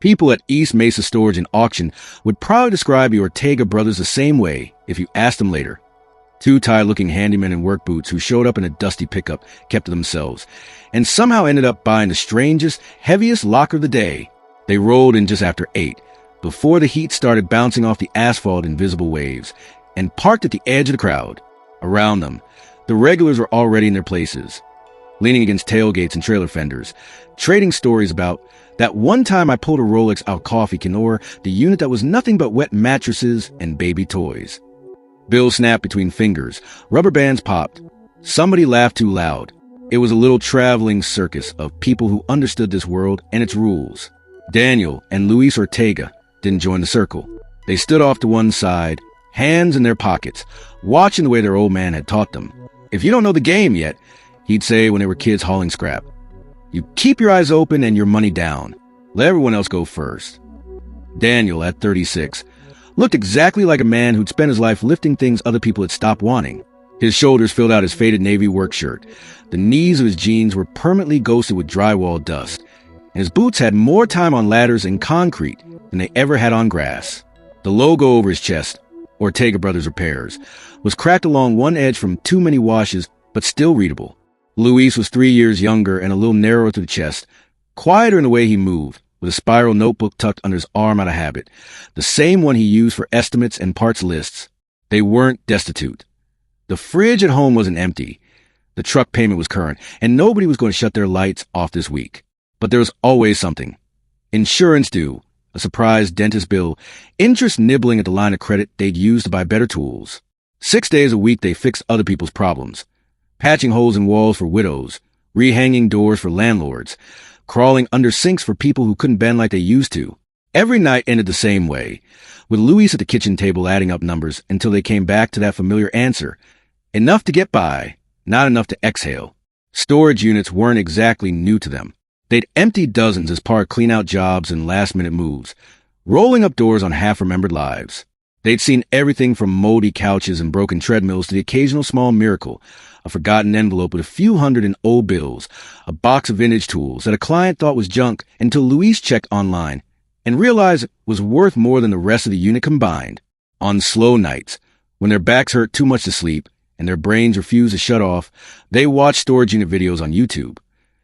People at East Mesa Storage and Auction would probably describe the Ortega brothers the same way if you asked them later. Two tired-looking handymen in work boots who showed up in a dusty pickup kept to themselves, and somehow ended up buying the strangest, heaviest locker of the day. They rolled in just after 8, before the heat started bouncing off the asphalt in visible waves, and parked at the edge of the crowd. Around them, the regulars were already in their places, leaning against tailgates and trailer fenders, trading stories about that one time I pulled a Rolex out coffee can, or the unit that was nothing but wet mattresses and baby toys. Bills snapped between fingers. Rubber bands popped. Somebody laughed too loud. It was a little traveling circus of people who understood this world and its rules. Daniel and Luis Ortega didn't join the circle. They stood off to one side, hands in their pockets, watching the way their old man had taught them. "If you don't know the game yet," he'd say when they were kids hauling scrap, "you keep your eyes open and your money down. Let everyone else go first." Daniel, at 36, looked exactly like a man who'd spent his life lifting things other people had stopped wanting. His shoulders filled out his faded navy work shirt. The knees of his jeans were permanently ghosted with drywall dust, and his boots had more time on ladders and concrete than they ever had on grass. The logo over his chest, Ortega Brothers Repairs, was cracked along one edge from too many washes, but still readable. Luis was 3 years younger and a little narrower to the chest, quieter in the way he moved, with a spiral notebook tucked under his arm out of habit, the same one he used for estimates and parts lists. They weren't destitute. The fridge at home wasn't empty. The truck payment was current, and nobody was going to shut their lights off this week. But there was always something. Insurance due, a surprise dentist bill, interest nibbling at the line of credit they'd use to buy better tools. 6 days a week they fixed other people's problems, patching holes in walls for widows, rehanging doors for landlords, crawling under sinks for people who couldn't bend like they used to. Every night ended the same way, with Luis at the kitchen table adding up numbers until they came back to that familiar answer. Enough to get by, not enough to exhale. Storage units weren't exactly new to them. They'd emptied dozens as part of clean-out jobs and last-minute moves, rolling up doors on half-remembered lives. They'd seen everything from moldy couches and broken treadmills to the occasional small miracle, a forgotten envelope with a few hundred in old bills, a box of vintage tools that a client thought was junk until Luis checked online and realized it was worth more than the rest of the unit combined. On slow nights, when their backs hurt too much to sleep and their brains refused to shut off, they watched storage unit videos on YouTube,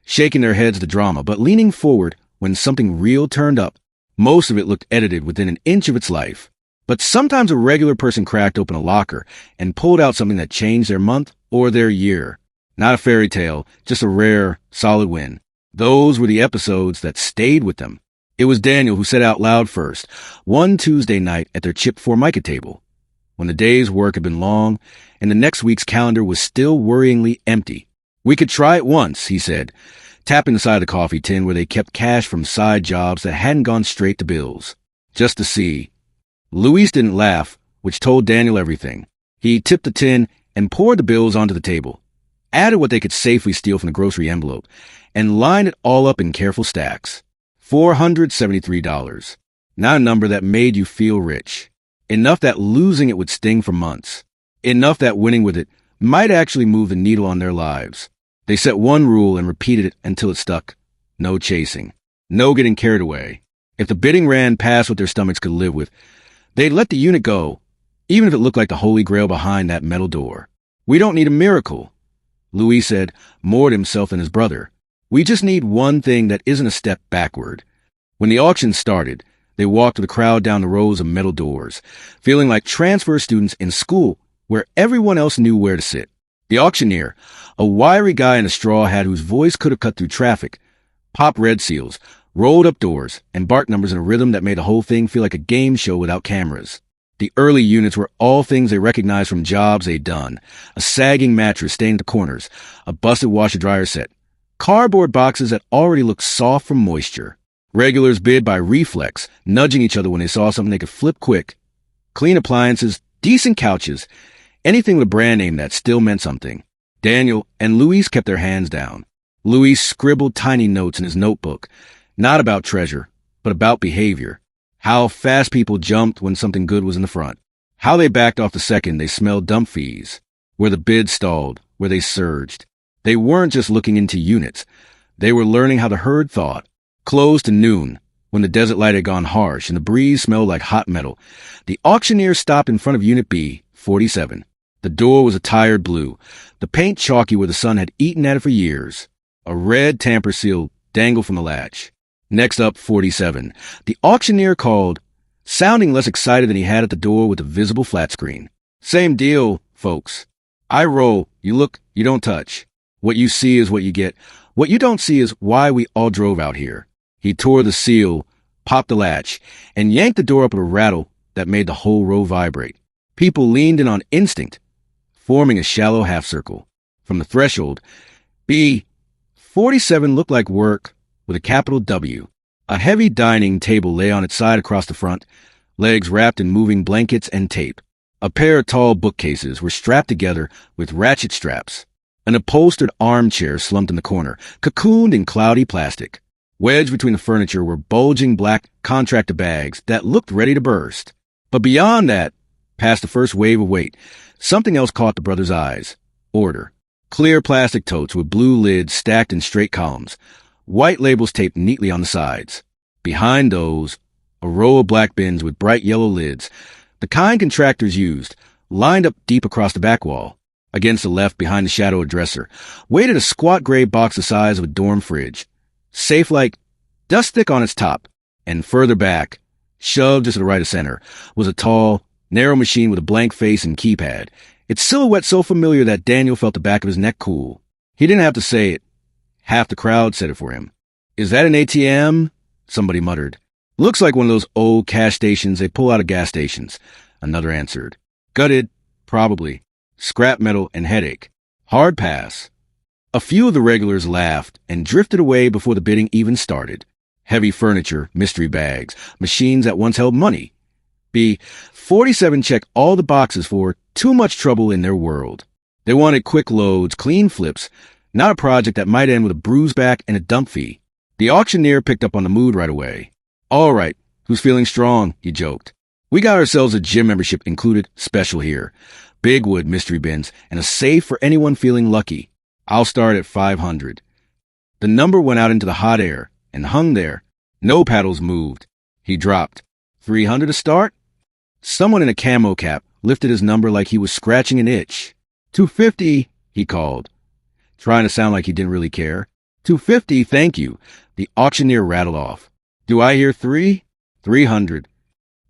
shaking their heads at the drama but leaning forward when something real turned up. Most of it looked edited within an inch of its life. But sometimes a regular person cracked open a locker and pulled out something that changed their month or their year. Not a fairy tale, just a rare, solid win. Those were the episodes that stayed with them. It was Daniel who said out loud first, one Tuesday night at their chipped Formica table, when the day's work had been long and the next week's calendar was still worryingly empty. "We could try it once," he said, tapping the side of the coffee tin where they kept cash from side jobs that hadn't gone straight to bills. Just to see. Luis didn't laugh, which told Daniel everything. He tipped the tin and poured the bills onto the table, added what they could safely steal from the grocery envelope, and lined it all up in careful stacks. $473. Not a number that made you feel rich. Enough that losing it would sting for months. Enough that winning with it might actually move the needle on their lives. They set one rule and repeated it until it stuck. No chasing. No getting carried away. If the bidding ran past what their stomachs could live with, they'd let the unit go, even if it looked like the holy grail behind that metal door. "We don't need a miracle," Luis said, more to himself than his brother. "We just need one thing that isn't a step backward." When the auction started, they walked with the crowd down the rows of metal doors, feeling like transfer students in school where everyone else knew where to sit. The auctioneer, a wiry guy in a straw hat whose voice could have cut through traffic, popped red seals, rolled up doors, and barked numbers in a rhythm that made the whole thing feel like a game show without cameras. The early units were all things they recognized from jobs they'd done: a sagging mattress stained at the corners, a busted washer-dryer set, cardboard boxes that already looked soft from moisture. Regulars bid by reflex, nudging each other when they saw something they could flip quick. Clean appliances, decent couches, anything with a brand name that still meant something. Daniel and Luis kept their hands down. Luis scribbled tiny notes in his notebook, not about treasure, but about behavior. How fast people jumped when something good was in the front. How they backed off the second they smelled dump fees. Where the bid stalled, where they surged. They weren't just looking into units. They were learning how the herd thought. Closed to noon. When the desert light had gone harsh and the breeze smelled like hot metal, the auctioneer stopped in front of Unit B, 47. The door was a tired blue, the paint chalky where the sun had eaten at it for years. A red tamper seal dangled from the latch. Next up, 47. The auctioneer called, sounding less excited than he had at the door with a visible flat screen. Same deal, folks. I roll, you look, you don't touch. What you see is what you get. What you don't see is why we all drove out here. He tore the seal, popped the latch, and yanked the door up with a rattle that made the whole row vibrate. People leaned in on instinct, forming a shallow half circle. From the threshold, B47 looked like work with a capital W. A heavy dining table lay on its side across the front, legs wrapped in moving blankets and tape. A pair of tall bookcases were strapped together with ratchet straps. An upholstered armchair slumped in the corner, cocooned in cloudy plastic. Wedged between the furniture were bulging black contractor bags that looked ready to burst. But beyond that, past the first wave of weight, something else caught the brothers' eyes. Order. Clear plastic totes with blue lids stacked in straight columns. White labels taped neatly on the sides. Behind those, a row of black bins with bright yellow lids, the kind contractors used, lined up deep across the back wall. Against the left, behind the shadow of a dresser, waited a squat gray box the size of a dorm fridge. Safe-like, dust thick on its top, and further back, shoved just to the right of center, was a tall, narrow machine with a blank face and keypad, its silhouette so familiar that Daniel felt the back of his neck cool. He didn't have to say it. Half the crowd said it for him. "Is that an ATM?" somebody muttered. "Looks like one of those old cash stations they pull out of gas stations," another answered. "Gutted, probably. Scrap metal and headache. Hard pass." A few of the regulars laughed and drifted away before the bidding even started. Heavy furniture, mystery bags, machines that once held money. B47 checked all the boxes for too much trouble in their world. They wanted quick loads, clean flips, not a project that might end with a bruise back and a dump fee. The auctioneer picked up on the mood right away. "All right, who's feeling strong?" he joked. "We got ourselves a gym membership included special here. Big wood mystery bins and a safe for anyone feeling lucky. I'll start at 500. The number went out into the hot air and hung there. No paddles moved. He dropped. 300 to start? Someone in a camo cap lifted his number like he was scratching an itch. 250, he called, trying to sound like he didn't really care. 250, thank you. The auctioneer rattled off. Do I hear 300.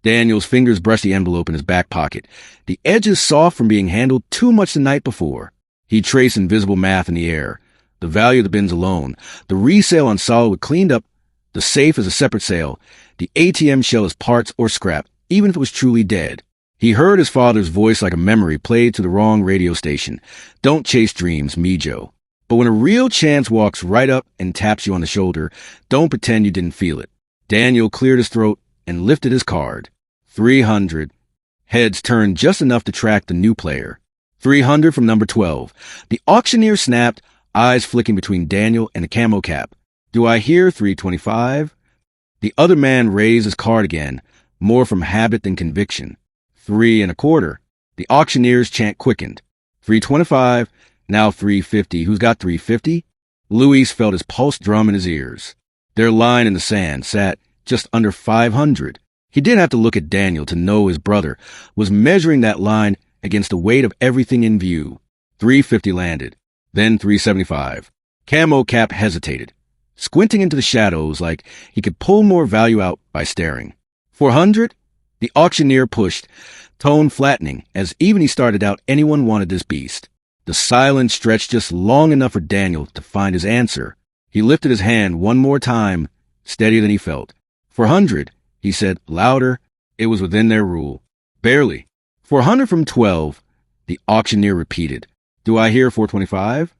Daniel's fingers brushed the envelope in his back pocket, the edges soft from being handled too much the night before. He traced invisible math in the air. The value of the bins alone, the resale on solid cleaned up, the safe as a separate sale, the ATM shell as parts or scrap, even if it was truly dead. He heard his father's voice like a memory played to the wrong radio station. Don't chase dreams, Mijo. But when a real chance walks right up and taps you on the shoulder, don't pretend you didn't feel it. Daniel cleared his throat and lifted his card. 300. Heads turned just enough to track the new player. 300 from number 12. The auctioneer snapped, eyes flicking between Daniel and the camo cap. Do I hear 325? The other man raised his card again, more from habit than conviction. 325. The auctioneer's chant quickened. 325, now 350. Who's got 350? Luis felt his pulse drum in his ears. Their line in the sand sat just under 500. He didn't have to look at Daniel to know his brother was measuring that line against the weight of everything in view. 350 landed, then 375. Camo Cap hesitated, squinting into the shadows like he could pull more value out by staring. 400? The auctioneer pushed, tone flattening, as even he started out anyone wanted this beast. The silence stretched just long enough for Daniel to find his answer. He lifted his hand one more time, steadier than he felt. 400, he said, louder. It was within their rule. Barely. 400 from 12, the auctioneer repeated. Do I hear 425?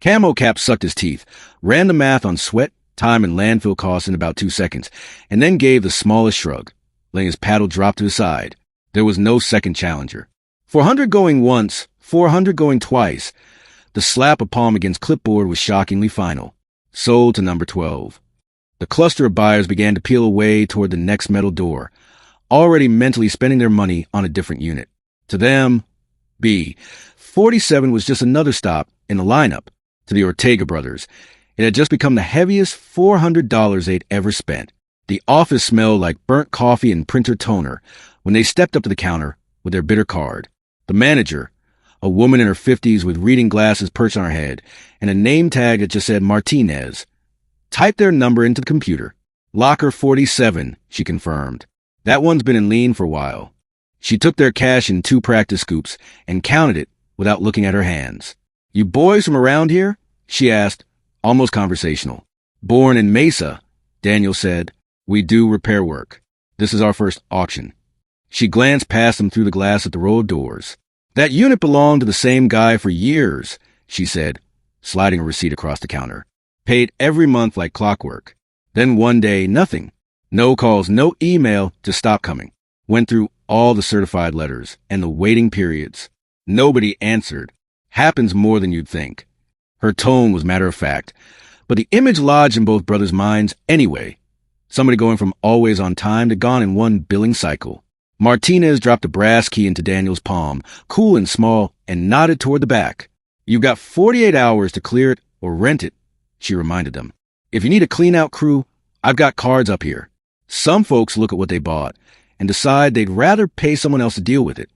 Camo Cap sucked his teeth, ran the math on sweat, time, and landfill costs in about 2 seconds, and then gave the smallest shrug, letting his paddle drop to his side. There was no second challenger. 400 going once, 400 going twice. The slap of palm against clipboard was shockingly final. Sold to number 12. The cluster of buyers began to peel away toward the next metal door, already mentally spending their money on a different unit. To them, B47 was just another stop in the lineup. To the Ortega brothers, it had just become the heaviest $400 they'd ever spent. The office smelled like burnt coffee and printer toner when they stepped up to the counter with their bidder card. The manager, a woman in her 50s with reading glasses perched on her head, and a name tag that just said Martinez, typed their number into the computer. Locker 47, she confirmed. That one's been in lien for a while. She took their cash in 2 practice scoops and counted it without looking at her hands. You boys from around here? She asked, almost conversational. Born in Mesa, Daniel said. We do repair work. This is our first auction. She glanced past them through the glass at the row of doors. That unit belonged to the same guy for years, she said, sliding a receipt across the counter. Paid every month like clockwork. Then one day, nothing. No calls, no email, to stop coming. Went through all the certified letters and the waiting periods. Nobody answered. Happens more than you'd think. Her tone was matter of fact, but the image lodged in both brothers' minds anyway. Somebody going from always on time to gone in one billing cycle. Martinez dropped a brass key into Daniel's palm, cool and small, and nodded toward the back. You've got 48 hours to clear it or rent it, she reminded them. If you need a clean-out crew, I've got cards up here. Some folks look at what they bought and decide they'd rather pay someone else to deal with it.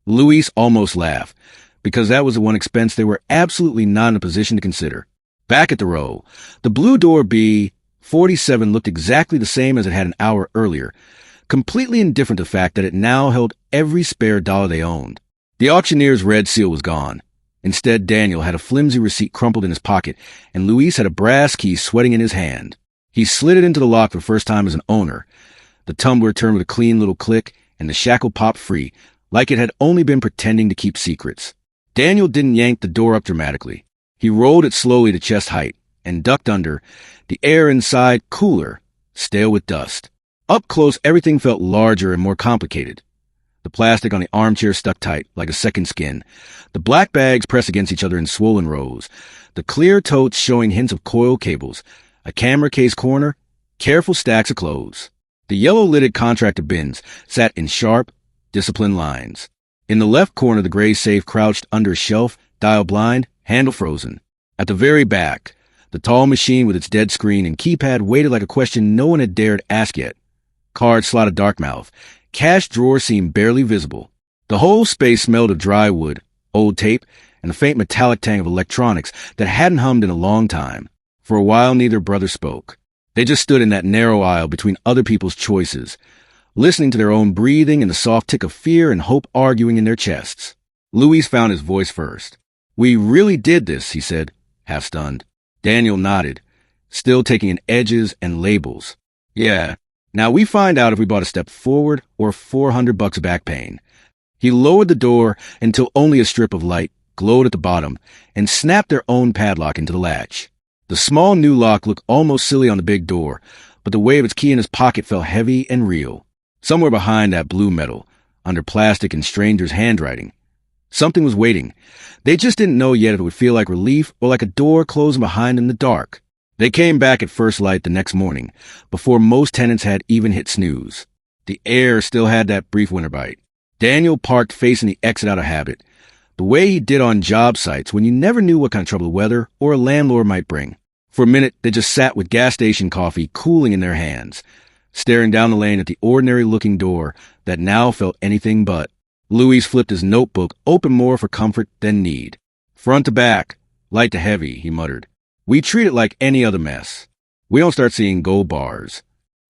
Luis almost laughed, because that was the one expense they were absolutely not in a position to consider. Back at the row, the blue door B47 looked exactly the same as it had an hour earlier, completely indifferent to the fact that it now held every spare dollar they owned. The auctioneer's red seal was gone. Instead, Daniel had a flimsy receipt crumpled in his pocket, and Luis had a brass key sweating in his hand. He slid it into the lock for the first time as an owner. The tumbler turned with a clean little click, and the shackle popped free, like it had only been pretending to keep secrets. Daniel didn't yank the door up dramatically. He rolled it slowly to chest height and ducked under, the air inside cooler, stale with dust. Up close, everything felt larger and more complicated. The plastic on the armchair stuck tight, like a second skin. The black bags pressed against each other in swollen rows. The clear totes showing hints of coiled cables. A camera case corner, careful stacks of clothes. The yellow-lidded contractor bins sat in sharp, disciplined lines. In the left corner, the gray safe crouched under a shelf, dial blind, handle frozen. At the very back, the tall machine with its dead screen and keypad waited like a question no one had dared ask yet. Card slotted dark mouth. Cash drawer seemed barely visible. The whole space smelled of dry wood, old tape, and a faint metallic tang of electronics that hadn't hummed in a long time. For a while, neither brother spoke. They just stood in that narrow aisle between other people's choices, listening to their own breathing and the soft tick of fear and hope arguing in their chests. Luis found his voice first. We really did this, he said, half stunned. Daniel nodded, still taking in edges and labels. Yeah. Now we find out if we bought a step forward or $400 back paying. He lowered the door until only a strip of light glowed at the bottom and snapped their own padlock into the latch. The small new lock looked almost silly on the big door, but the weight of its key in his pocket felt heavy and real. Somewhere behind that blue metal, under plastic and stranger's handwriting, something was waiting. They just didn't know yet if it would feel like relief or like a door closing behind them in the dark. They came back at first light the next morning, before most tenants had even hit snooze. The air still had that brief winter bite. Daniel parked facing the exit out of habit, the way he did on job sites when you never knew what kind of trouble the weather or a landlord might bring. For a minute, they just sat with gas station coffee cooling in their hands, staring down the lane at the ordinary-looking door that now felt anything but. Luis flipped his notebook open more for comfort than need. Front to back, light to heavy, he muttered. We treat it like any other mess. We don't start seeing gold bars.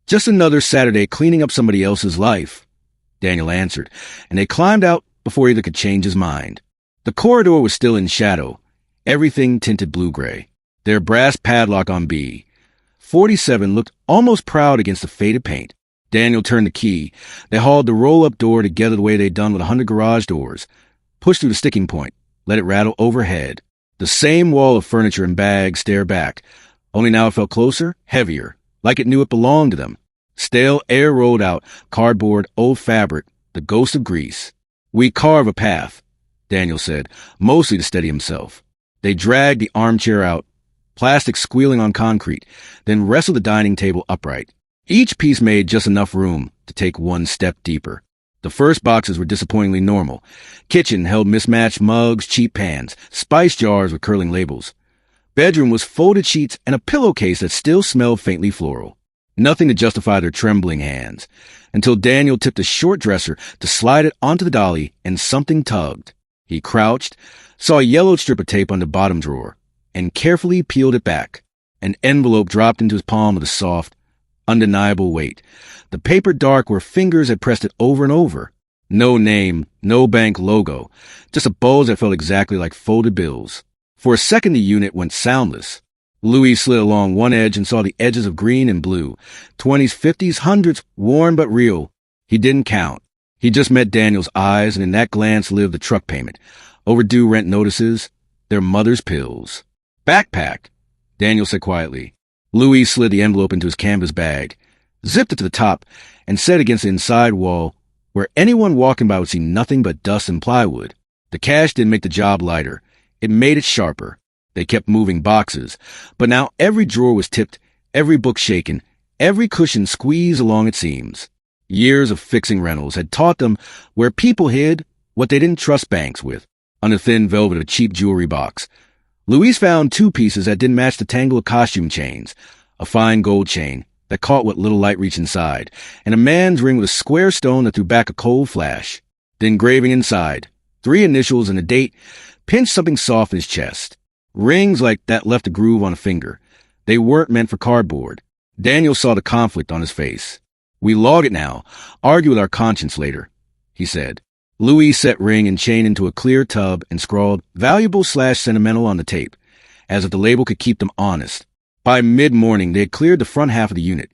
Just another Saturday cleaning up somebody else's life, Daniel answered, and they climbed out before either could change his mind. The corridor was still in shadow, everything tinted blue-gray. Their brass padlock on B47 looked almost proud against the faded paint. Daniel turned the key. They hauled the roll-up door together the way they'd done with 100 garage doors, pushed through the sticking point, let it rattle overhead. The same wall of furniture and bags stared back, only now it felt closer, heavier, like it knew it belonged to them. Stale air rolled out, cardboard, old fabric, the ghost of grease. We carve a path, Daniel said, mostly to steady himself. They dragged the armchair out, plastic squealing on concrete, then wrestled the dining table upright. Each piece made just enough room to take one step deeper. The first boxes were disappointingly normal. Kitchen held mismatched mugs, cheap pans, spice jars with curling labels. Bedroom was folded sheets and a pillowcase that still smelled faintly floral. Nothing to justify their trembling hands, until Daniel tipped a short dresser to slide it onto the dolly and something tugged. He crouched, saw a yellowed strip of tape on the bottom drawer, and carefully peeled it back. An envelope dropped into his palm with a soft, undeniable weight. The paper dark where fingers had pressed it over and over. No name, no bank logo, just a bulge that felt exactly like folded bills. For a second the unit went soundless. Louis slid along one edge and saw the edges of green and blue. 20s, 50s, hundreds, worn but real. He didn't count. He just met Daniel's eyes, and in that glance lived the truck payment, overdue rent notices, their mother's pills. Backpack, Daniel said quietly. Louis slid the envelope into his canvas bag, zipped it to the top, and set against the inside wall where anyone walking by would see nothing but dust and plywood. The cash didn't make the job lighter. It made it sharper. They kept moving boxes, but now every drawer was tipped, every book shaken, every cushion squeezed along its seams. Years of fixing rentals had taught them where people hid what they didn't trust banks with, under thin velvet of a cheap jewelry box. Louise found two pieces that didn't match the tangle of costume chains, a fine gold chain that caught what little light reached inside, and a man's ring with a square stone that threw back a cold flash. The engraving inside, 3 initials and a date, pinched something soft in his chest. Rings like that left a groove on a finger. They weren't meant for cardboard. Daniel saw the conflict on his face. We log it now, argue with our conscience later, he said. Louis set ring and chain into a clear tub and scrawled valuable/sentimental on the tape, as if the label could keep them honest. By mid-morning, they had cleared the front half of the unit.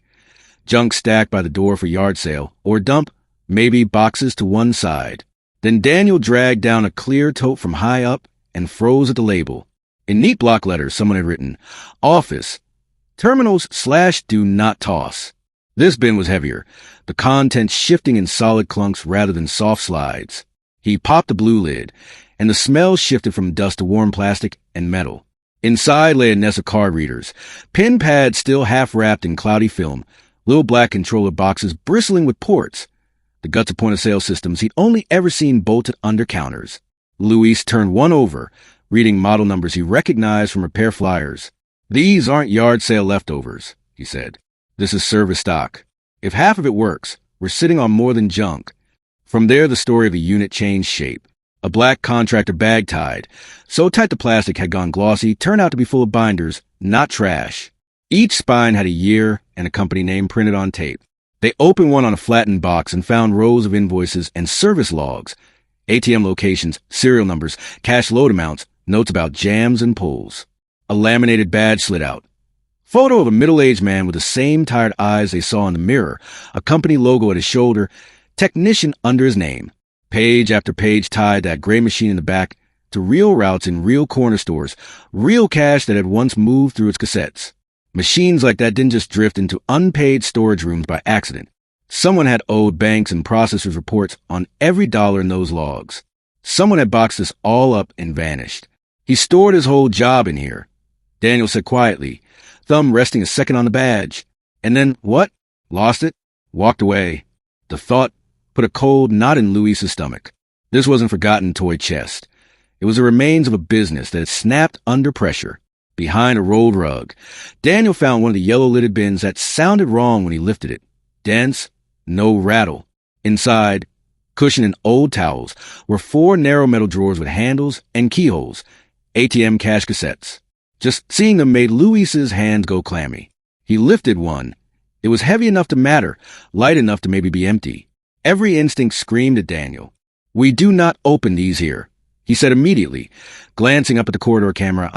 Junk stacked by the door for yard sale, or dump, maybe boxes to one side. Then Daniel dragged down a clear tote from high up and froze at the label. In neat block letters, someone had written, Office, Terminals/Do Not Toss. This bin was heavier, the contents shifting in solid clunks rather than soft slides. He popped the blue lid, and the smell shifted from dust to warm plastic and metal. Inside lay a nest of card readers, pen pads still half-wrapped in cloudy film, little black controller boxes bristling with ports, the guts of point-of-sale systems he'd only ever seen bolted under counters. Luis turned one over, reading model numbers he recognized from repair flyers. These aren't yard sale leftovers, he said. This is service stock. If half of it works, we're sitting on more than junk. From there, the story of the unit changed shape. A black contractor bag tied, so tight the plastic had gone glossy, turned out to be full of binders, not trash. Each spine had a year and a company name printed on tape. They opened one on a flattened box and found rows of invoices and service logs, ATM locations, serial numbers, cash load amounts, notes about jams and pulls. A laminated badge slid out. Photo of a middle-aged man with the same tired eyes they saw in the mirror, a company logo at his shoulder, technician under his name. Page after page tied that gray machine in the back to real routes in real corner stores, real cash that had once moved through its cassettes. Machines like that didn't just drift into unpaid storage rooms by accident. Someone had owed banks and processors reports on every dollar in those logs. Someone had boxed this all up and vanished. He stored his whole job in here. Daniel said quietly, thumb resting a second on the badge. And then, what? Lost it? Walked away. The thought put a cold knot in Luis's stomach. This wasn't forgotten toy chest. It was the remains of a business that had snapped under pressure. Behind a rolled rug, Daniel found one of the yellow-lidded bins that sounded wrong when he lifted it. Dense, no rattle. Inside, cushioned in old towels, were 4 narrow metal drawers with handles and keyholes, ATM cash cassettes. Just seeing them made Luis's hands go clammy. He lifted one. It was heavy enough to matter, light enough to maybe be empty. Every instinct screamed at Daniel. We do not open these here, he said immediately, glancing up at the corridor camera.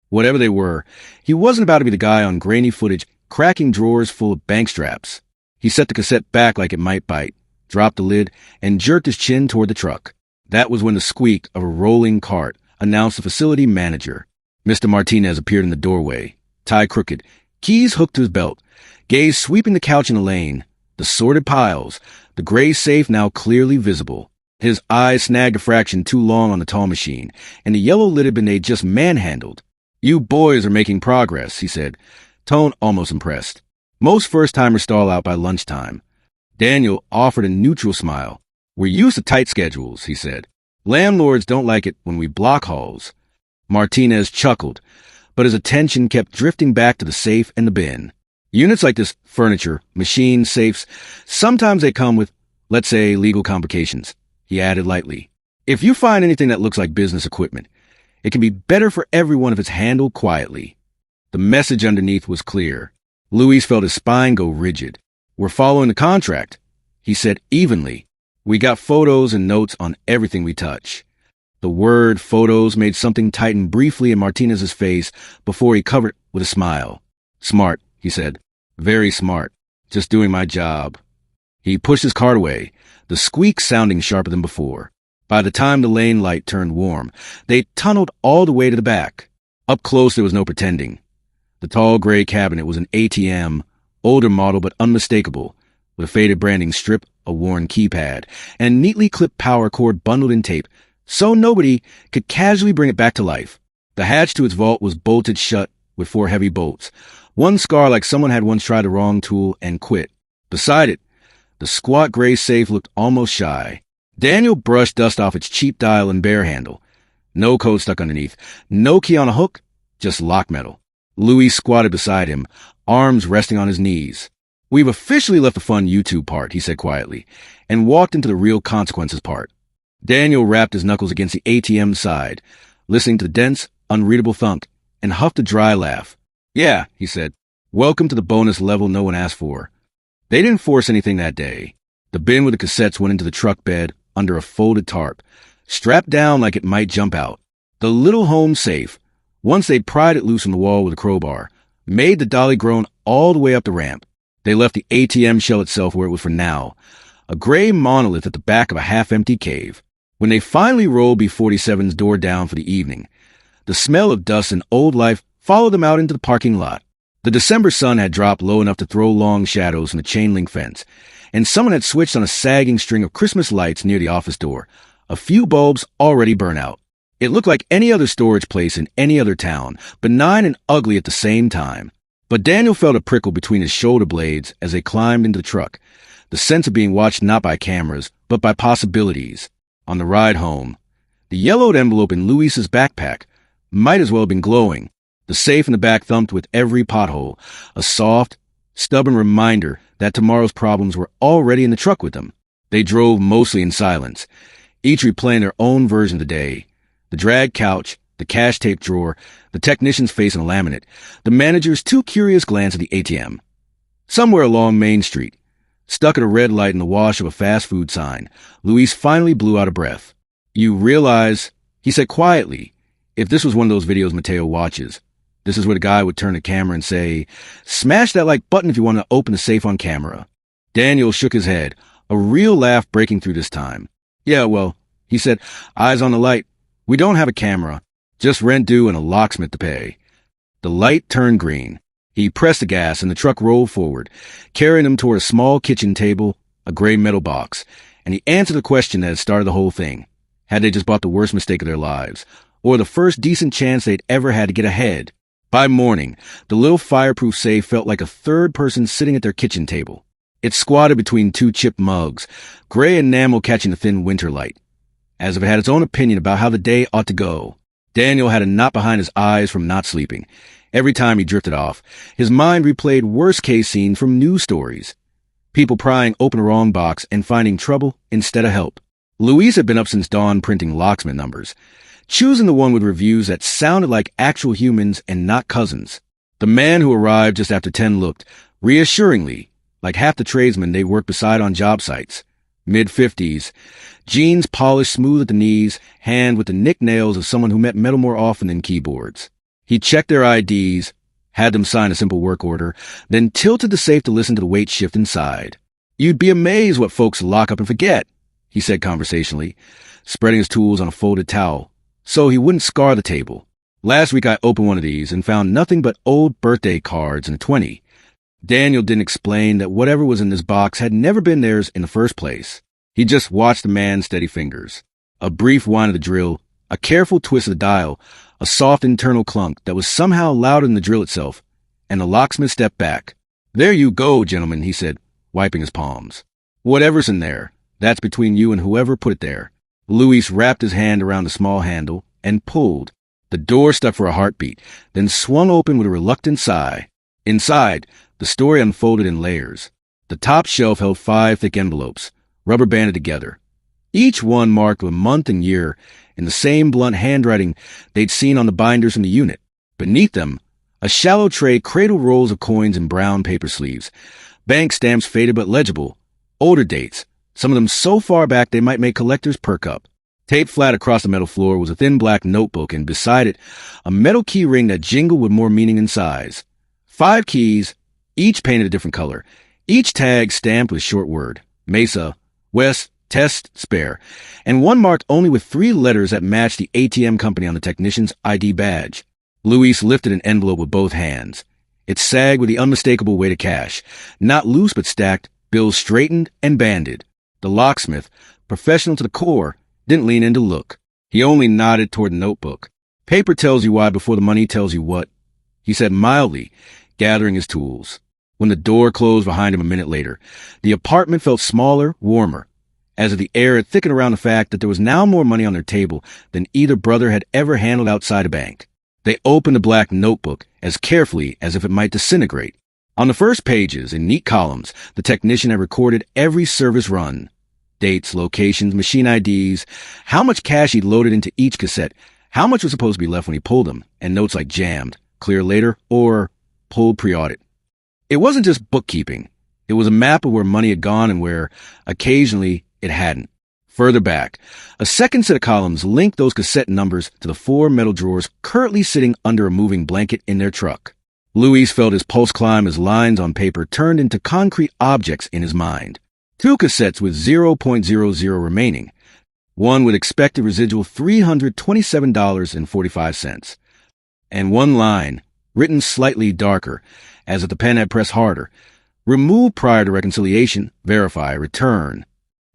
Whatever they were, he wasn't about to be the guy on grainy footage cracking drawers full of bank straps. He set the cassette back like it might bite, dropped the lid, and jerked his chin toward the truck. That was when the squeak of a rolling cart announced the facility manager. Mr. Martinez appeared in the doorway, tie crooked, keys hooked to his belt, gaze sweeping the couch in a lane, the sorted piles, the gray safe now clearly visible. His eyes snagged a fraction too long on the tall machine, and the yellow-lidded bin they'd just manhandled. You boys are making progress, he said, tone almost impressed. Most first-timers stall out by lunchtime. Daniel offered a neutral smile. We're used to tight schedules, he said. Landlords don't like it when we block halls. Martinez chuckled, but his attention kept drifting back to the safe and the bin. Units like this, furniture, machines, safes, sometimes they come with, let's say, legal complications, he added lightly. If you find anything that looks like business equipment, it can be better for everyone if it's handled quietly. The message underneath was clear. Louis felt his spine go rigid. We're following the contract, he said evenly. We got photos and notes on everything we touch. The word photos made something tighten briefly in Martinez's face before he covered it with a smile. Smart, he said. Very smart. Just doing my job. He pushed his cart away, the squeak sounding sharper than before. By the time the lane light turned warm, they tunneled all the way to the back. Up close, there was no pretending. The tall gray cabinet was an ATM, older model but unmistakable, with a faded branding strip, a worn keypad, and neatly clipped power cord bundled in tape, so nobody could casually bring it back to life. The hatch to its vault was bolted shut with 4 heavy bolts, one scar like someone had once tried the wrong tool and quit. Beside it, the squat gray safe looked almost shy. Daniel brushed dust off its cheap dial and bare handle. No code stuck underneath, no key on a hook, just lock metal. Louis squatted beside him, arms resting on his knees. We've officially left the fun YouTube part, he said quietly, and walked into the real consequences part. Daniel rapped his knuckles against the ATM side, listening to the dense, unreadable thunk, and huffed a dry laugh. Yeah, he said. Welcome to the bonus level no one asked for. They didn't force anything that day. The bin with the cassettes went into the truck bed under a folded tarp, strapped down like it might jump out. The little home safe, once they'd pried it loose from the wall with a crowbar, made the dolly groan all the way up the ramp. They left the ATM shell itself where it was for now, a gray monolith at the back of a half-empty cave. When they finally rolled B-47's door down for the evening, the smell of dust and old life followed them out into the parking lot. The December sun had dropped low enough to throw long shadows from the chain-link fence, and someone had switched on a sagging string of Christmas lights near the office door, a few bulbs already burnt out. It looked like any other storage place in any other town, benign and ugly at the same time. But Daniel felt a prickle between his shoulder blades as they climbed into the truck, the sense of being watched not by cameras, but by possibilities. On the ride home, the yellowed envelope in Louis's backpack might as well have been glowing. The safe in the back thumped with every pothole, a soft, stubborn reminder that tomorrow's problems were already in the truck with them. They drove mostly in silence, each replaying their own version of the day. The drag couch, the cash tape drawer, the technician's face in a laminate, the manager's too curious glance at the ATM. Somewhere along Main Street, stuck at a red light in the wash of a fast food sign, Luis finally blew out a breath. You realize, he said quietly, if this was one of those videos Mateo watches, this is where the guy would turn the camera and say, smash that like button if you want to open the safe on camera. Daniel shook his head, a real laugh breaking through this time. Yeah, well, he said, eyes on the light. We don't have a camera, just rent due and a locksmith to pay. The light turned green. He pressed the gas and the truck rolled forward, carrying him toward a small kitchen table, a gray metal box, and he answered the question that had started the whole thing. Had they just bought the worst mistake of their lives, or the first decent chance they'd ever had to get ahead? By morning, the little fireproof safe felt like a third person sitting at their kitchen table. It squatted between 2 chipped mugs, gray enamel catching the thin winter light, as if it had its own opinion about how the day ought to go. Daniel had a knot behind his eyes from not sleeping. Every time he drifted off, his mind replayed worst-case scenes from news stories. People prying open a wrong box and finding trouble instead of help. Louise had been up since dawn printing locksmith numbers, choosing the one with reviews that sounded like actual humans and not cousins. The man who arrived just after 10 looked, reassuringly, like half the tradesmen they worked beside on job sites. Mid-50s, jeans polished smooth at the knees, hand with the nicked nails of someone who met metal more often than keyboards. He checked their IDs, had them sign a simple work order, then tilted the safe to listen to the weight shift inside. You'd be amazed what folks lock up and forget, he said conversationally, spreading his tools on a folded towel, so he wouldn't scar the table. Last week I opened one of these and found nothing but old birthday cards and a 20. Daniel didn't explain that whatever was in this box had never been theirs in the first place. He just watched the man's steady fingers. A brief whine of the drill, a careful twist of the dial, a soft internal clunk that was somehow louder than the drill itself, and the locksmith stepped back. There you go, gentlemen, he said, wiping his palms. Whatever's in there, that's between you and whoever put it there. Luis wrapped his hand around the small handle and pulled. The door stuck for a heartbeat, then swung open with a reluctant sigh. Inside, The story unfolded in layers. The top shelf held 5 thick envelopes, rubber banded together. Each one marked with month and year in the same blunt handwriting they'd seen on the binders from the unit. Beneath them, a shallow tray cradled rolls of coins in brown paper sleeves. Bank stamps faded but legible. Older dates, some of them so far back they might make collectors perk up. Taped flat across the metal floor was a thin black notebook, and beside it, a metal key ring that jingled with more meaning and size. 5 keys, each painted a different color, each tag stamped with a short word: Mesa, West, Test, Spare, and one marked only with 3 letters that matched the ATM company on the technician's ID badge. Luis lifted an envelope with both hands. It sagged with the unmistakable weight of cash, not loose but stacked, bills straightened and banded. The locksmith, professional to the core, didn't lean in to look. He only nodded toward the notebook. Paper tells you why before the money tells you what, he said mildly, gathering his tools. When the door closed behind him a minute later, the apartment felt smaller, warmer, as if the air had thickened around the fact that there was now more money on their table than either brother had ever handled outside a bank. They opened the black notebook as carefully as if it might disintegrate. On the first pages, in neat columns, the technician had recorded every service run. Dates, locations, machine IDs, how much cash he'd loaded into each cassette, how much was supposed to be left when he pulled them, and notes like jammed, clear later, or pulled pre-audit. It wasn't just bookkeeping. It was a map of where money had gone and where, occasionally, it hadn't. Further back, a second set of columns linked those cassette numbers to the 4 metal drawers currently sitting under a moving blanket in their truck. Luis felt his pulse climb as lines on paper turned into concrete objects in his mind. 2 cassettes with 0.00 remaining, one with expected residual $327.45, and one line, written slightly darker, as if the pen had pressed harder: remove prior to reconciliation, verify, return.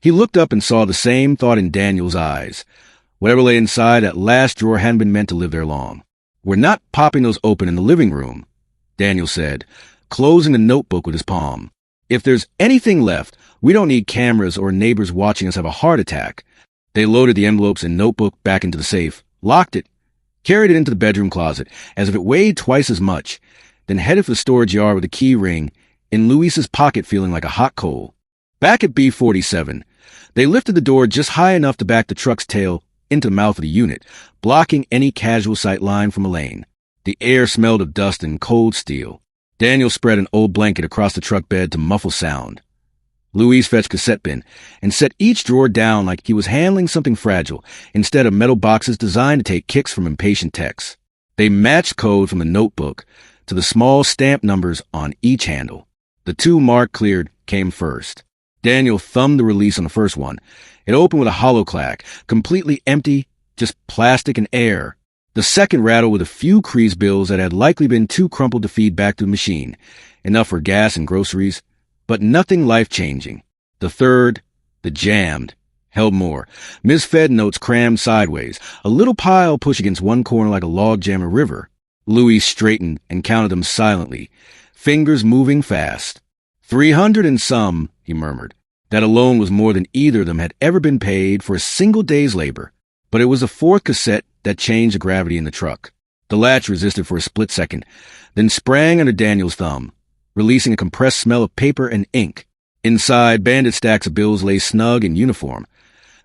He looked up and saw the same thought in Daniel's eyes. Whatever lay inside that last drawer hadn't been meant to live there long. "We're not popping those open in the living room," Daniel said, closing the notebook with his palm. "If there's anything left, we don't need cameras or neighbors watching us have a heart attack." They loaded the envelopes and notebook back into the safe, locked it, carried it into the bedroom closet as if it weighed twice as much, then headed for the storage yard with the key ring in Luis's pocket feeling like a hot coal. Back at B47, they lifted the door just high enough to back the truck's tail into the mouth of the unit, blocking any casual sight line from a lane. The air smelled of dust and cold steel. Daniel spread an old blanket across the truck bed to muffle sound. Luis fetched cassette bin and set each drawer down like he was handling something fragile, instead of metal boxes designed to take kicks from impatient techs. They matched code from the notebook to the small stamp numbers on each handle. The 2 marked cleared came first. Daniel thumbed the release on the first one. It opened with a hollow clack, completely empty, just plastic and air. The second rattled with a few crease bills that had likely been too crumpled to feed back to the machine, enough for gas and groceries, but nothing life-changing. The third, the jammed, held more. Misfed notes crammed sideways, a little pile pushed against one corner like a logjam in a river. Luis straightened and counted them silently, fingers moving fast. 300 and some, he murmured. That alone was more than either of them had ever been paid for a single day's labor. But it was the 4th cassette that changed the gravity in the truck. The latch resisted for a split second, then sprang under Daniel's thumb, releasing a compressed smell of paper and ink. Inside, banded stacks of bills lay snug in uniform,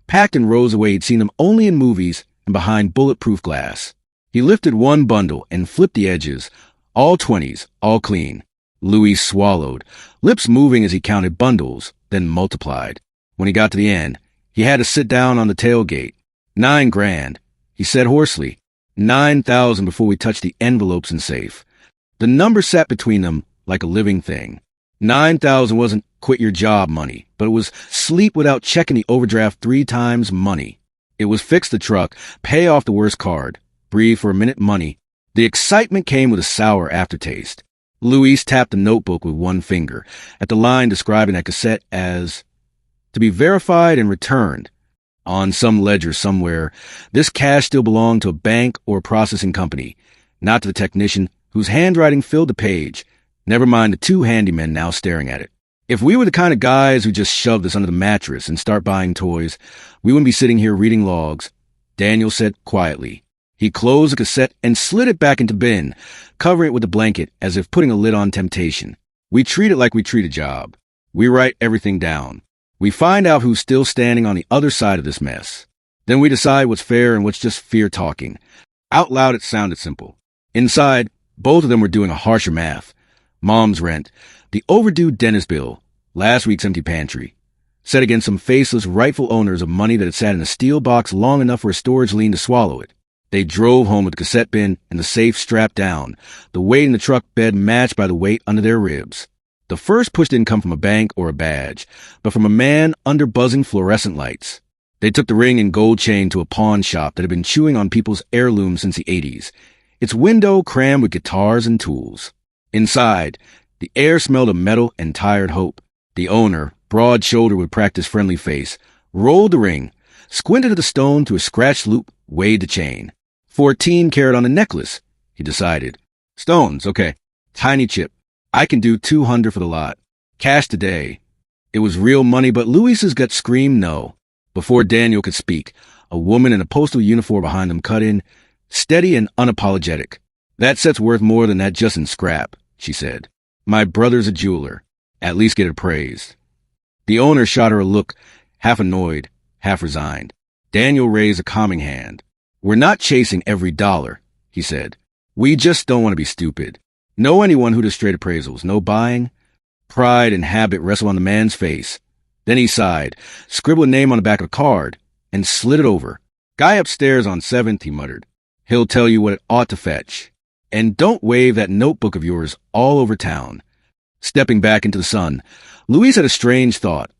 packed in rows the way he'd seen them only in movies and behind bulletproof glass. He lifted one bundle and flipped the edges, all 20s, all clean. Luis swallowed, lips moving as he counted bundles, then multiplied. When he got to the end, he had to sit down on the tailgate. $9,000, he said hoarsely. 9,000 before we touched the envelopes and safe. The number sat between them like a living thing. 9,000 wasn't quit your job money, but it was sleep without checking the overdraft 3 times money. It was fix the truck, pay off the worst card, breathe for a minute money. The excitement came with a sour aftertaste. Luis tapped the notebook with one finger at the line describing that cassette as to be verified and returned. On some ledger somewhere, this cash still belonged to a bank or a processing company, not to the technician whose handwriting filled the page, never mind the 2 handymen now staring at it. If we were the kind of guys who just shoved this under the mattress and start buying toys, we wouldn't be sitting here reading logs, Daniel said quietly. He closed the cassette and slid it back into bin, covering it with a blanket as if putting a lid on temptation. We treat it like we treat a job. We write everything down. We find out who's still standing on the other side of this mess. Then we decide what's fair and what's just fear talking. Out loud, it sounded simple. Inside, both of them were doing a harsher math. Mom's rent, the overdue dentist bill, last week's empty pantry, set against some faceless rightful owners of money that had sat in a steel box long enough for a storage lien to swallow it. They drove home with the cassette bin and the safe strapped down, the weight in the truck bed matched by the weight under their ribs. The first push didn't come from a bank or a badge, but from a man under buzzing fluorescent lights. They took the ring and gold chain to a pawn shop that had been chewing on people's heirlooms since the 80s, its window crammed with guitars and tools. Inside, the air smelled of metal and tired hope. The owner, broad-shouldered with practice-friendly face, rolled the ring, squinted at the stone to a scratched loop, weighed the chain. 14 carat on a necklace, he decided. Stones, okay. Tiny chip. I can do 200 for the lot. Cash today. It was real money, but Luis's gut screamed no. Before Daniel could speak, a woman in a postal uniform behind them cut in, steady and unapologetic. That set's worth more than that just in scrap, she said. My brother's a jeweler. At least get it appraised. The owner shot her a look, half annoyed, half resigned. Daniel raised a calming hand. We're not chasing every dollar, he said. We just don't want to be stupid. Know anyone who does straight appraisals? No buying? Pride and habit wrestled on the man's face. Then he sighed, scribbled a name on the back of a card, and slid it over. Guy upstairs on 7th, he muttered. He'll tell you what it ought to fetch. And don't wave that notebook of yours all over town. Stepping back into the sun, Luis had a strange thought.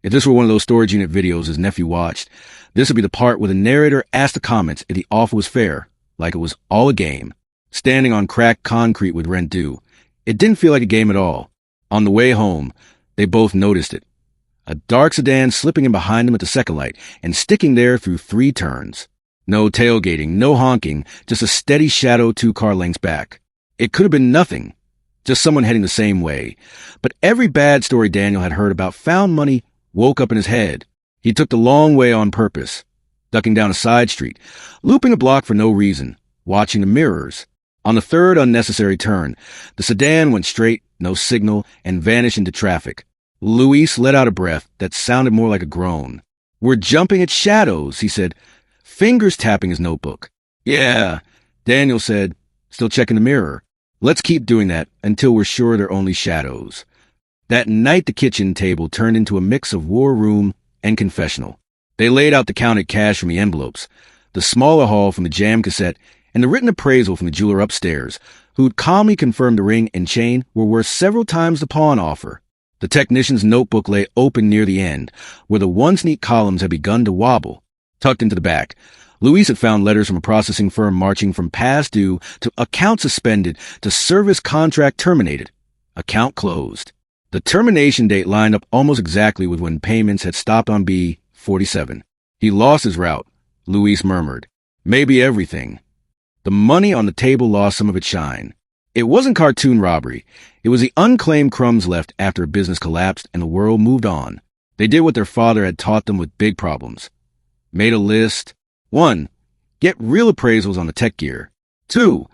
If this were one of those storage unit videos his nephew watched, this would be the part where the narrator asked the comments if the offer was fair, like it was all a game. Standing on cracked concrete with rent due, it didn't feel like a game at all. On the way home, they both noticed it. A dark sedan slipping in behind them at the second light and sticking there through 3 turns. No tailgating, no honking, just a steady shadow 2 car lengths back. It could have been nothing, just someone heading the same way. But every bad story Daniel had heard about found money woke up in his head. He took the long way on purpose, ducking down a side street, looping a block for no reason, watching the mirrors. On the 3rd unnecessary turn, the sedan went straight, no signal, and vanished into traffic. Luis let out a breath that sounded more like a groan. We're jumping at shadows, he said, fingers tapping his notebook. Yeah, Daniel said, still checking the mirror. Let's keep doing that until we're sure they're only shadows. That night the kitchen table turned into a mix of war room and confessional. They laid out the counted cash from the envelopes, the smaller haul from the jam cassette, and the written appraisal from the jeweler upstairs, who'd calmly confirmed the ring and chain were worth several times the pawn offer. The technician's notebook lay open near the end, where the once neat columns had begun to wobble. Tucked into the back, Luis had found letters from a processing firm marching from past due to account suspended to service contract terminated. Account closed. The termination date lined up almost exactly with when payments had stopped on B-47. He lost his route, Luis murmured. Maybe everything. The money on the table lost some of its shine. It wasn't cartoon robbery. It was the unclaimed crumbs left after a business collapsed and the world moved on. They did what their father had taught them with big problems. Made a list. 1. Get real appraisals on the tech gear. 2.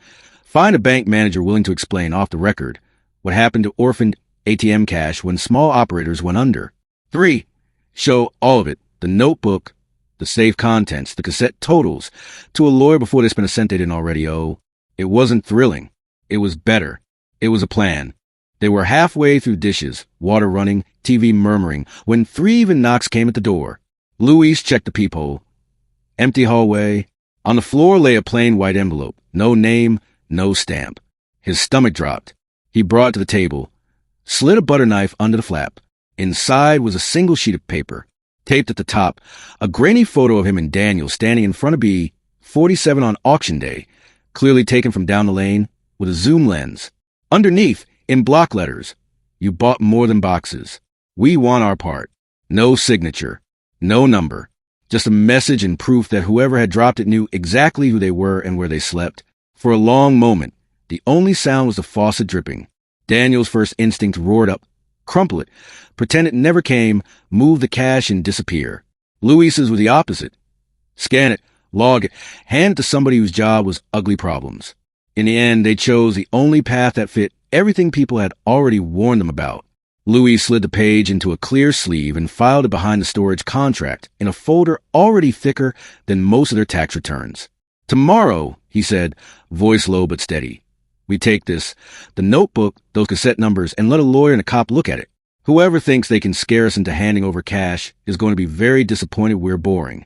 Find a bank manager willing to explain off the record what happened to orphaned ATM cash when small operators went under. 3. Show all of it, the notebook, the safe contents, the cassette totals, to a lawyer before they spent a cent they didn't already owe. It wasn't thrilling. It was better. It was a plan. They were halfway through dishes, water running, TV murmuring, when 3 even knocks came at the door. Luis checked the peephole. Empty hallway. On the floor lay a plain white envelope. No name, no stamp. His stomach dropped. He brought it to the table, slid a butter knife under the flap. Inside was a single sheet of paper. Taped at the top, a grainy photo of him and Daniel standing in front of B-47 on auction day, clearly taken from down the lane with a zoom lens. Underneath, in block letters, you bought more than boxes. We want our part. No signature. No number. Just a message and proof that whoever had dropped it knew exactly who they were and where they slept. For a long moment, the only sound was the faucet dripping. Daniel's first instinct roared up, crumple it, pretend it never came, move the cash and disappear. Luis's was the opposite. Scan it, log it, hand it to somebody whose job was ugly problems. In the end, they chose the only path that fit everything people had already warned them about. Louis slid the page into a clear sleeve and filed it behind the storage contract in a folder already thicker than most of their tax returns. "Tomorrow," he said, voice low but steady, "we take this, the notebook, those cassette numbers, and let a lawyer and a cop look at it. Whoever thinks they can scare us into handing over cash is going to be very disappointed we're boring."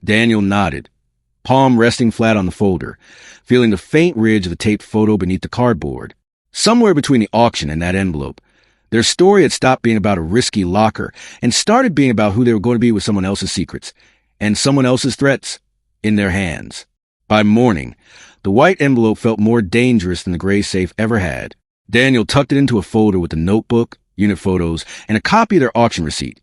Daniel nodded, palm resting flat on the folder, feeling the faint ridge of the taped photo beneath the cardboard. Somewhere between the auction and that envelope, their story had stopped being about a risky locker and started being about who they were going to be with someone else's secrets and someone else's threats in their hands. By morning, the white envelope felt more dangerous than the gray safe ever had. Daniel tucked it into a folder with the notebook, unit photos, and a copy of their auction receipt.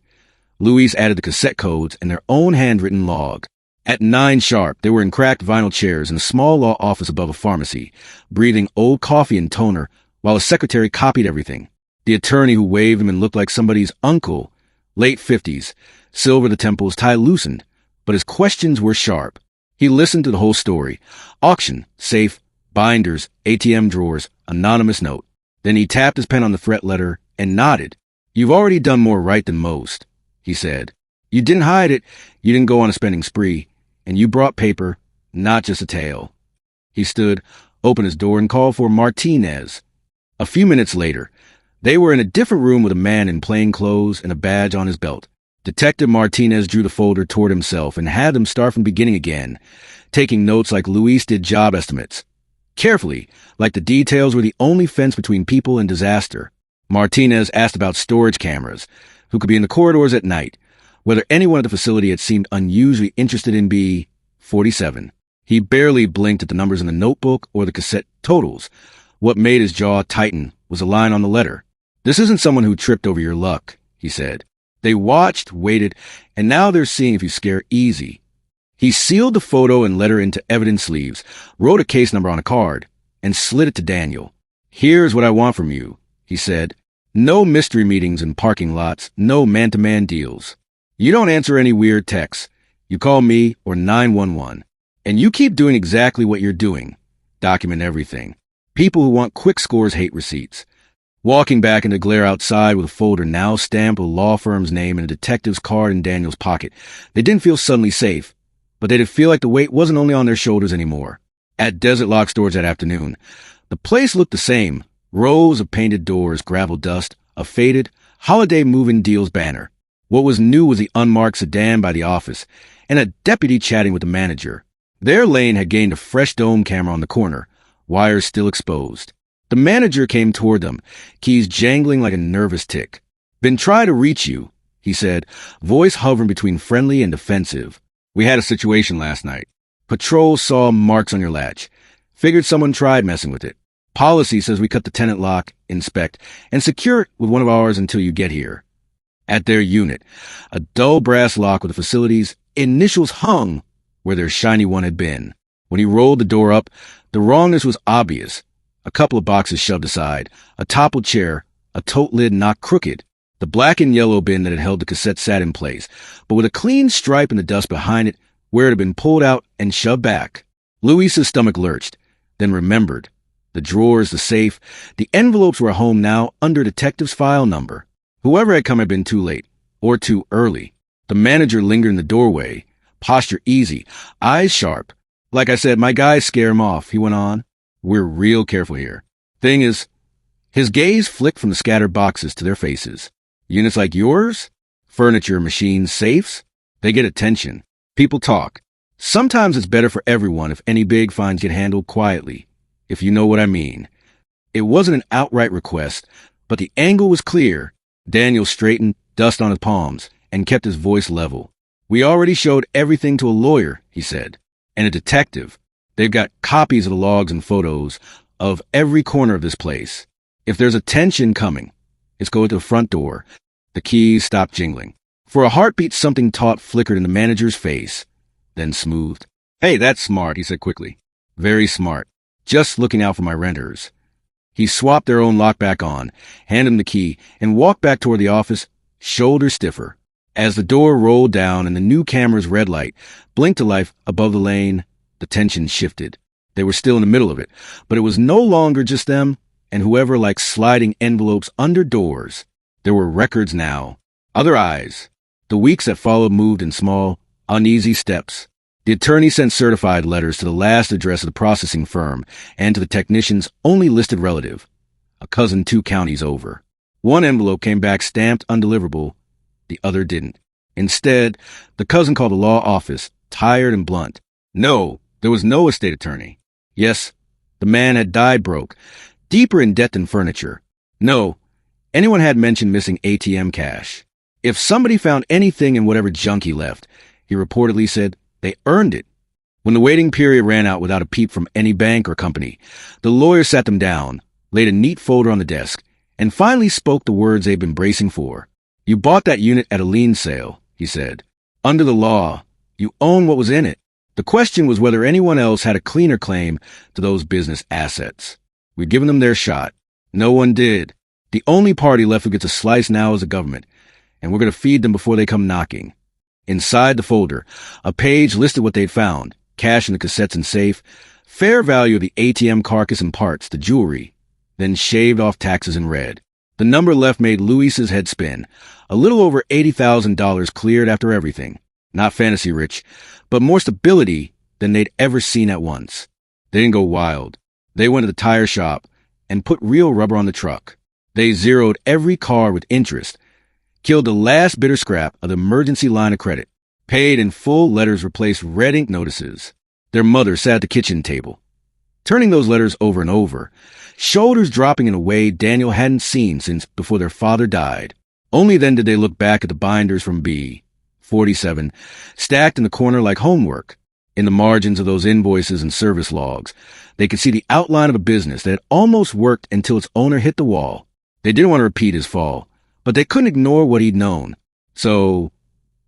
Louise added the cassette codes and their own handwritten log. At 9 sharp, they were in cracked vinyl chairs in a small law office above a pharmacy, breathing old coffee and toner while a secretary copied everything. The attorney who waved him and looked like somebody's uncle, late 50s, silver the temples, tie loosened, but his questions were sharp. He listened to the whole story. Auction, safe, binders, ATM drawers, anonymous note. Then he tapped his pen on the threat letter and nodded. "You've already done more right than most," he said. "You didn't hide it, you didn't go on a spending spree, and you brought paper, not just a tale." He stood, opened his door, and called for Martinez. A few minutes later, they were in a different room with a man in plain clothes and a badge on his belt. Detective Martinez drew the folder toward himself and had them start from the beginning again, taking notes like Luis did job estimates. Carefully, like the details were the only fence between people and disaster. Martinez asked about storage cameras, who could be in the corridors at night, whether anyone at the facility had seemed unusually interested in B-47. He barely blinked at the numbers in the notebook or the cassette totals. What made his jaw tighten was a line on the letter. "This isn't someone who tripped over your luck," he said. "They watched, waited, and now they're seeing if you scare easy." He sealed the photo and letter into evidence sleeves, wrote a case number on a card, and slid it to Daniel. "Here's what I want from you," he said. "No mystery meetings in parking lots, no man-to-man deals. You don't answer any weird texts. You call me or 911. And you keep doing exactly what you're doing. Document everything. People who want quick scores hate receipts." Walking back in the glare outside with a folder now stamped with a law firm's name and a detective's card in Daniel's pocket, they didn't feel suddenly safe, but they did feel like the weight wasn't only on their shoulders anymore. At Desert Lock Storage that afternoon, the place looked the same. Rows of painted doors, gravel dust, a faded, holiday move-in deals banner. What was new was the unmarked sedan by the office, and a deputy chatting with the manager. Their lane had gained a fresh dome camera on the corner, wires still exposed. The manager came toward them, keys jangling like a nervous tick. "Been trying to reach you," he said, voice hovering between friendly and defensive. "We had a situation last night. Patrol saw marks on your latch. Figured someone tried messing with it. Policy says we cut the tenant lock, inspect, and secure it with one of ours until you get here." At their unit, a dull brass lock with the facility's initials hung where their shiny one had been. When he rolled the door up, the wrongness was obvious. A couple of boxes shoved aside, a toppled chair, a tote lid knocked crooked. The black and yellow bin that had held the cassette sat in place, but with a clean stripe in the dust behind it where it had been pulled out and shoved back. Luis's stomach lurched, then remembered. The drawers, the safe, the envelopes were home now under detective's file number. Whoever had come had been too late, or too early. The manager lingered in the doorway, posture easy, eyes sharp. "Like I said, my guys scare him off," he went on. "We're real careful here. Thing is," his gaze flicked from the scattered boxes to their faces. "Units like yours? Furniture, machines, safes? They get attention. People talk. Sometimes it's better for everyone if any big finds get handled quietly, if you know what I mean." It wasn't an outright request, but the angle was clear. Daniel straightened, dust on his palms, and kept his voice level. "We already showed everything to a lawyer," he said, "and a detective. They've got copies of the logs and photos of every corner of this place. If there's a tension coming, it's go to the front door." The keys stopped jingling. For a heartbeat, something taut flickered in the manager's face, then smoothed. "Hey, that's smart," he said quickly. "Very smart. Just looking out for my renters." He swapped their own lock back on, handed him the key, and walked back toward the office, shoulders stiffer. As the door rolled down and the new camera's red light blinked to life above the lane, the tension shifted. They were still in the middle of it, but it was no longer just them. and whoever likes sliding envelopes under doors. There were records now. Other eyes. The weeks that followed moved in small, uneasy steps. The attorney sent certified letters to the last address of the processing firm and to the technician's only listed relative, a cousin 2 counties over. One envelope came back stamped undeliverable, the other didn't. Instead, the cousin called the law office, tired and blunt. No, there was no estate attorney. Yes, the man had died broke, deeper in debt than furniture. No, anyone had mentioned missing ATM cash. If somebody found anything in whatever junk he left, he reportedly said they earned it. When the waiting period ran out without a peep from any bank or company, the lawyer sat them down, laid a neat folder on the desk, and finally spoke the words they'd been bracing for. You bought that unit at a lien sale, he said. Under the law, you own what was in it. The question was whether anyone else had a cleaner claim to those business assets. We'd given them their shot. No one did. The only party left who gets a slice now is the government, and we're going to feed them before they come knocking. Inside the folder, a page listed what they'd found: cash in the cassettes and safe, fair value of the ATM carcass and parts, the jewelry, then shaved off taxes in red. The number left made Luis's head spin. A little over $80,000 cleared after everything. Not fantasy rich, but more stability than they'd ever seen at once. They didn't go wild. They went to the tire shop and put real rubber on the truck. They zeroed every car with interest, killed the last bitter scrap of the emergency line of credit, paid in full. Letters replaced red ink notices. Their mother sat at the kitchen table, turning those letters over and over, shoulders dropping in a way Daniel hadn't seen since before their father died. Only then did they look back at the binders from B47, stacked in the corner like homework. In the margins of those invoices and service logs, they could see the outline of a business that had almost worked until its owner hit the wall. They didn't want to repeat his fall, but they couldn't ignore what he'd known. So,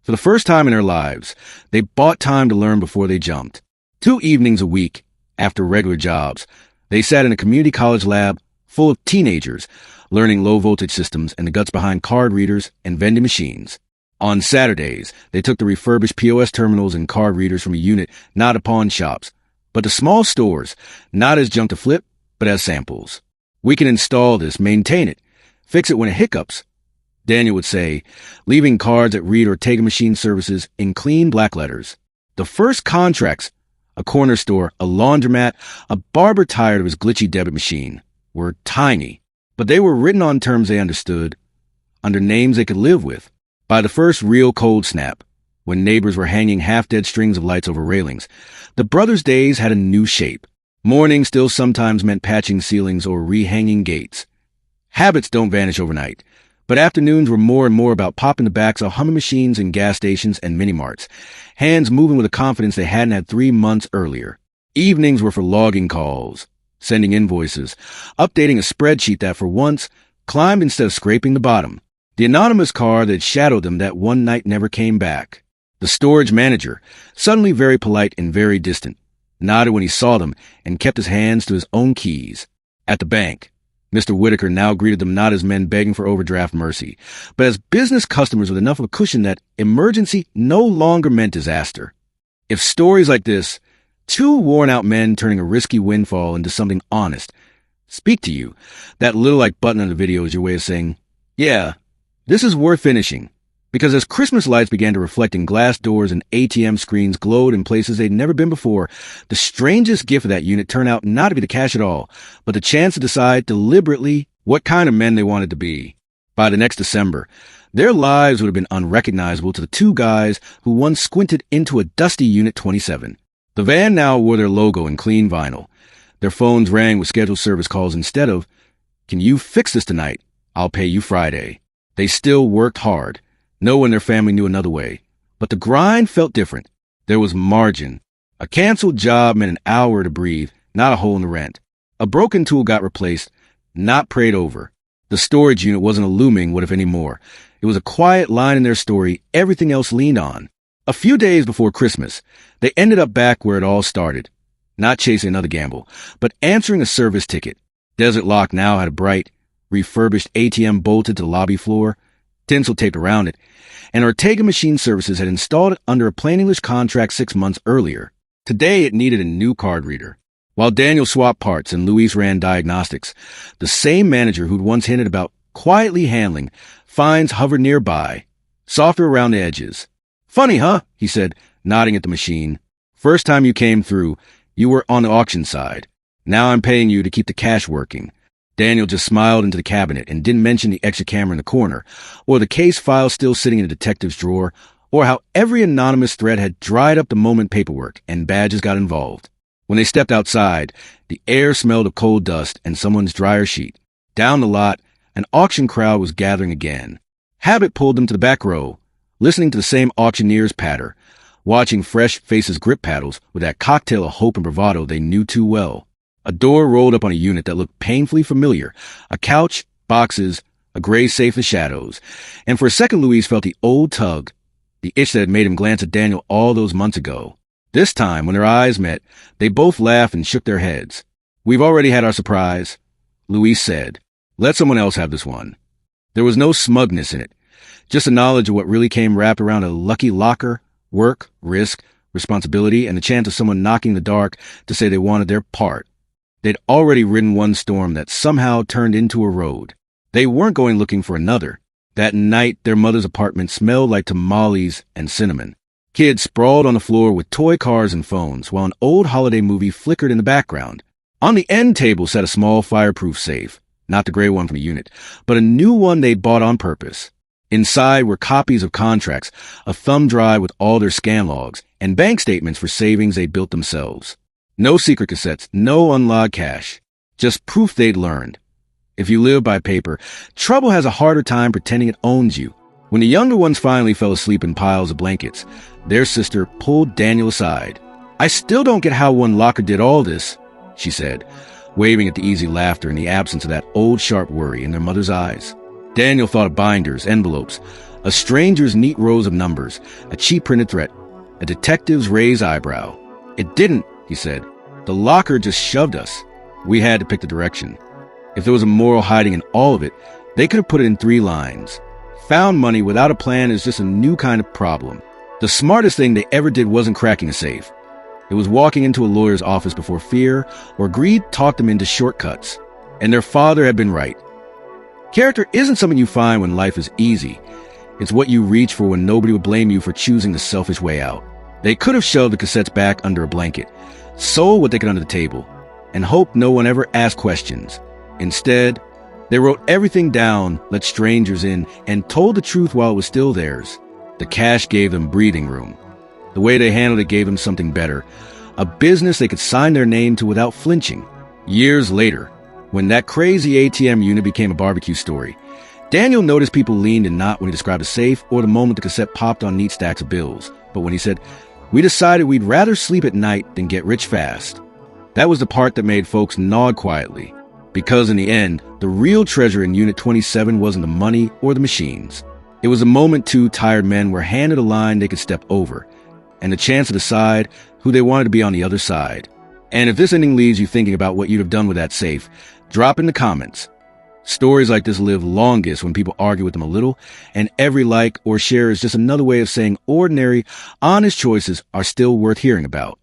for the first time in their lives, they bought time to learn before they jumped. 2 evenings a week, after regular jobs, they sat in a community college lab full of teenagers, learning low-voltage systems and the guts behind card readers and vending machines. On Saturdays, they took the refurbished POS terminals and card readers from a unit not at pawn shops, but to small stores, not as junk to flip, but as samples. We can install this, maintain it, fix it when it hiccups, Daniel would say, leaving cards at Reed Ortega Machine Services in clean black letters. The first contracts, a corner store, a laundromat, a barber tired of his glitchy debit machine, were tiny, but they were written on terms they understood, under names they could live with. By the first real cold snap, when neighbors were hanging half-dead strings of lights over railings, the brothers' days had a new shape. Morning still sometimes meant patching ceilings or rehanging gates. Habits don't vanish overnight, but afternoons were more and more about popping the backs of humming machines in gas stations and mini-marts, hands moving with a confidence they hadn't had 3 months earlier. Evenings were for logging calls, sending invoices, updating a spreadsheet that for once climbed instead of scraping the bottom. The anonymous car that shadowed them that one night never came back. The storage manager, suddenly very polite and very distant, nodded when he saw them and kept his hands to his own keys. At the bank, Mr. Whitaker now greeted them not as men begging for overdraft mercy, but as business customers with enough of a cushion that emergency no longer meant disaster. If stories like this, 2 worn-out men turning a risky windfall into something honest, speak to you, that little like button on the video is your way of saying, yeah, this is worth finishing. Because as Christmas lights began to reflect in glass doors and ATM screens glowed in places they'd never been before, the strangest gift of that unit turned out not to be the cash at all, but the chance to decide deliberately what kind of men they wanted to be. By the next December, their lives would have been unrecognizable to the 2 guys who once squinted into a dusty Unit 27. The van now wore their logo in clean vinyl. Their phones rang with scheduled service calls instead of, "Can you fix this tonight? I'll pay you Friday." They still worked hard. No one in their family knew another way. But the grind felt different. There was margin. A canceled job meant an hour to breathe, not a hole in the rent. A broken tool got replaced, not prayed over. The storage unit wasn't a looming what if any more. It was a quiet line in their story everything else leaned on. A few days before Christmas, they ended up back where it all started. Not chasing another gamble, but answering a service ticket. Desert Lock now had a bright, refurbished ATM bolted to the lobby floor, tinsel taped around it, and Ortega Machine Services had installed it under a plain English contract 6 months earlier. Today it needed a new card reader. While Daniel swapped parts and Luis ran diagnostics, the same manager who'd once hinted about quietly handling finds hovered nearby, softer around the edges. "Funny, huh?" he said, nodding at the machine. "First time you came through, you were on the auction side. Now I'm paying you to keep the cash working." Daniel just smiled into the cabinet and didn't mention the extra camera in the corner, or the case file still sitting in the detective's drawer, or how every anonymous thread had dried up the moment paperwork and badges got involved. When they stepped outside, the air smelled of coal dust and someone's dryer sheet. Down the lot, an auction crowd was gathering again. Habit pulled them to the back row, listening to the same auctioneer's patter, watching fresh faces grip paddles with that cocktail of hope and bravado they knew too well. A door rolled up on a unit that looked painfully familiar. A couch, boxes, a gray safe in shadows. And for a second, Louise felt the old tug, the itch that had made him glance at Daniel all those months ago. This time, when their eyes met, they both laughed and shook their heads. "We've already had our surprise," Louise said. "Let someone else have this one." There was no smugness in it, just a knowledge of what really came wrapped around a lucky locker, work, risk, responsibility, and the chance of someone knocking the dark to say they wanted their part. They'd already ridden one storm that somehow turned into a road. They weren't going looking for another. That night, their mother's apartment smelled like tamales and cinnamon. Kids sprawled on the floor with toy cars and phones, while an old holiday movie flickered in the background. On the end table sat a small fireproof safe, not the gray one from the unit, but a new one they'd bought on purpose. Inside were copies of contracts, a thumb drive with all their scan logs, and bank statements for savings they'd built themselves. No secret cassettes, no unlocked cash, just proof they'd learned. If you live by paper, trouble has a harder time pretending it owns you. When the younger ones finally fell asleep in piles of blankets, their sister pulled Daniel aside. "I still don't get how one locker did all this," she said, waving at the easy laughter in the absence of that old sharp worry in their mother's eyes. Daniel thought of binders, envelopes, a stranger's neat rows of numbers, a cheap printed threat, a detective's raised eyebrow. "It didn't," he said. "The locker just shoved us. We had to pick the direction." If there was a moral hiding in all of it, they could have put it in 3 lines. Found money without a plan is just a new kind of problem. The smartest thing they ever did wasn't cracking a safe. It was walking into a lawyer's office before fear or greed talked them into shortcuts. And their father had been right. Character isn't something you find when life is easy. It's what you reach for when nobody would blame you for choosing the selfish way out. They could have shoved the cassettes back under a blanket, sold what they could under the table, and hoped no one ever asked questions. Instead, they wrote everything down, let strangers in, and told the truth while it was still theirs. The cash gave them breathing room. The way they handled it gave them something better, a business they could sign their name to without flinching. Years later, when that crazy ATM unit became a barbecue story, Daniel noticed people leaned in not when he described a safe or the moment the cassette popped on neat stacks of bills, but when he said, "We decided we'd rather sleep at night than get rich fast." That was the part that made folks nod quietly. Because in the end, the real treasure in Unit 27 wasn't the money or the machines. It was the moment 2 tired men were handed a line they could step over, and the chance to decide who they wanted to be on the other side. And if this ending leaves you thinking about what you'd have done with that safe, drop in the comments. Stories like this live longest when people argue with them a little, and every like or share is just another way of saying ordinary, honest choices are still worth hearing about.